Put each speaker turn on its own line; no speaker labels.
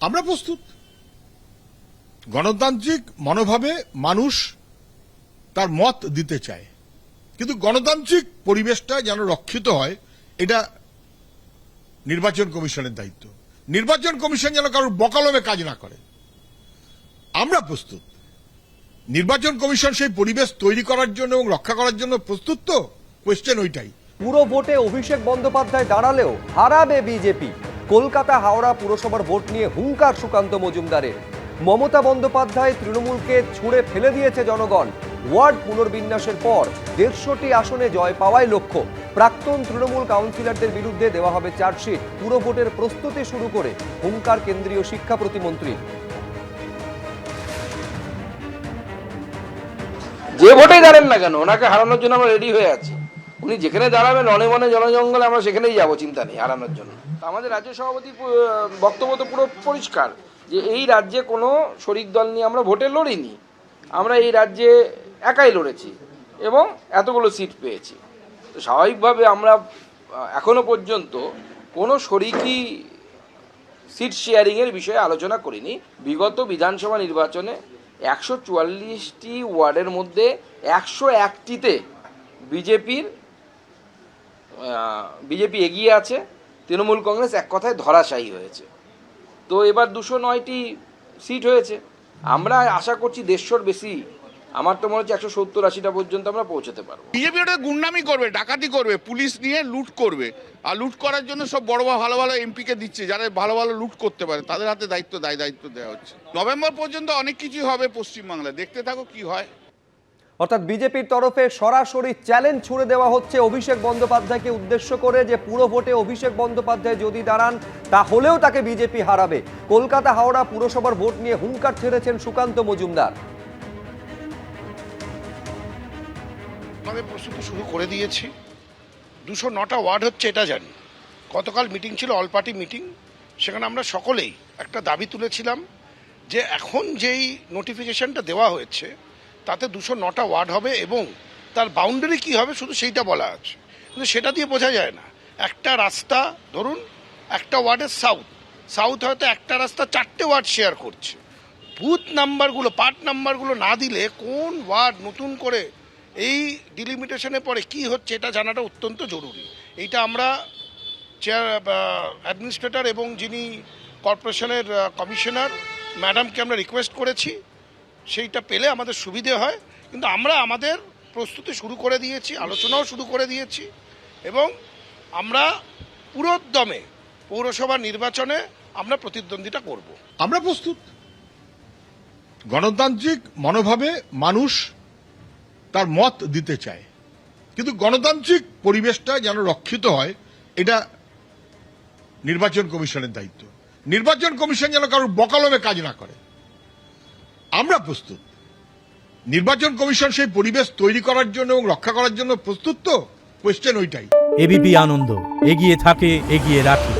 আমরা প্রস্তুত। গণতান্ত্রিক মনোভাবে মানুষ তার মত দিতে চায়, কিন্তু গণতান্ত্রিক পরিবেশটা যেন রক্ষিত হয় এটা নির্বাচন কমিশনের দায়িত্ব। নির্বাচন কমিশন যেন কারোর বকালমে কাজ না করে। আমরা প্রস্তুত। নির্বাচন কমিশন সেই পরিবেশ তৈরি করার জন্য এবং রক্ষা করার জন্য প্রস্তুত। তো কোয়েশ্চেন ওইটাই।
পুরো ভোটে অভিষেক বন্দ্যোপাধ্যায় দাঁড়ালেও হারাবে বিজেপি। কলকাতা হাওড়া পুরসভার ভোট নিয়ে হুঙ্কার সুকান্ত মজুমদারের। মমতা বন্দ্যোপাধ্যায় তৃণমূলকে ছুঁড়ে ফেলে দিয়েছে জনগণ। ওয়ার্ড পুনর্বিন্যাসের পর 150টি আসনে জয় পাওয়াই লক্ষ্য। প্রাক্তন তৃণমূল কাউন্সিলরদের বিরুদ্ধে দেওয়া হবে চার্জশিট। পুরো ভোটের প্রস্তুতি শুরু করে হুঙ্কার কেন্দ্রীয় শিক্ষা প্রতিমন্ত্রী।
যে ভোটেই দাঁড়ান না কেন, ওনাকে হারানোর জন্য আমরা রেডি হয়ে আছি। উনি যেখানে দাঁড়াবেন অনে মনে জনজঙ্গলে, আমরা সেখানেই যাবো, চিন্তা নেই হারানোর জন্য। আমাদের রাজ্য সভাপতি বক্তব্য তো পুরো পরিষ্কার যে এই রাজ্যে কোনো শরিক দল নিয়ে আমরা ভোটে লড়িনি, আমরা এই রাজ্যে একাই লড়েছি এবং এতগুলো সিট পেয়েছি। তো স্বাভাবিকভাবে আমরা এখনো পর্যন্ত কোনো শরিকি সিট শেয়ারিংয়ের বিষয়ে আলোচনা করিনি। বিগত বিধানসভা নির্বাচনে 144টি ওয়ার্ডের মধ্যে 101টিতে বিজেপি এগিয়ে আছে, তৃণমূল কংগ্রেস এক কথায় ধরাশায়ী হয়েছে। তো এবার 209টি সিট হয়েছে। আমরা আশা করছি 150র বেশি, আমার তো মনে হচ্ছে 170-80টা পর্যন্ত আমরা পৌঁছতে পারবো।
বিজেপি ওটা গুন্ডামি করবে, ডাকাতি করবে, পুলিশ নিয়ে লুট করবে, আর লুট করার জন্য সব বড় ভালো ভালো এমপিকে দিচ্ছে, যারা ভালো ভালো লুট করতে পারে তাদের হাতে দায়িত্ব দেওয়া হচ্ছে। নভেম্বর পর্যন্ত অনেক কিছু হবে পশ্চিমবাংলায়, দেখতে থাকো কি হয়।
অর্থাৎ বিজেপির তরফে সরাসরি চ্যালেঞ্জ ছুড়ে দেওয়া হচ্ছে অভিষেক বন্দ্যোপাধ্যায়কে উদ্দেশ্য করে যে পুরো ভোটে অভিষেক বন্দ্যোপাধ্যায় যদি দাঁড়ান তাহলেও তাকে বিজেপি হারাবে। কলকাতা হাওড়া পুরসভার ভোট নিয়ে হুঙ্কার ছেড়েছেন সুকান্ত মজুমদার।
আমাদের প্রস্তুতি শুরু করে দিয়েছি। 209টা ওয়ার্ড হচ্ছে এটা জানি। গতকাল মিটিং ছিল, অল পার্টি মিটিং, সেখানে আমরা সকলেই একটা দাবি তুলেছিলাম যে এখন যেই নোটিফিকেশনটা দেওয়া হয়েছে তাতে 209টা ওয়ার্ড হবে এবং তার বাউন্ডারি কী হবে শুধু সেইটা বলা আছে, কিন্তু সেটা দিয়ে বোঝা যায় না। একটা রাস্তা ধরুন, একটা ওয়ার্ডের সাউথ হয়তো একটা রাস্তা 4টে ওয়ার্ড শেয়ার করছে। বুথ নাম্বারগুলো, পার্ট নাম্বারগুলো না দিলে কোন ওয়ার্ড নতুন করে এই ডিলিমিটেশনে পরে কি হচ্ছে এটা জানাটা অত্যন্ত জরুরি। এইটা আমরা অ্যাডমিনিস্ট্রেটর এবং যিনি কর্পোরেশনের কমিশনার ম্যাডামকে আমরা রিকোয়েস্ট করেছি, সেইটা পেলে আমাদের সুবিধে হয়। কিন্তু আমরা আমাদের প্রস্তুতি শুরু করে দিয়েছি, আলোচনাও শুরু করে দিয়েছি এবং আমরা পুরোদমে পৌরসভা নির্বাচনে আমরা প্রতিদ্বন্দ্বিতা করব।
আমরা প্রস্তুত। গণতান্ত্রিক মনোভাবে মানুষ তার মত দিতে চায়, কিন্তু গণতান্ত্রিক পরিবেশটা যেন রক্ষিত হয় এটা নির্বাচন কমিশনের দায়িত্ব। নির্বাচন কমিশন যেন কারোর বকালমে কাজ না করে। আমরা প্রস্তুত। নির্বাচন কমিশন সেই পরিবেশ তৈরি করার জন্য এবং রক্ষা করার জন্য প্রস্তুত। তো কোয়েশ্চেন ওইটাই।
এবিপি আনন্দ এগিয়ে থাকে, এগিয়ে রাখে।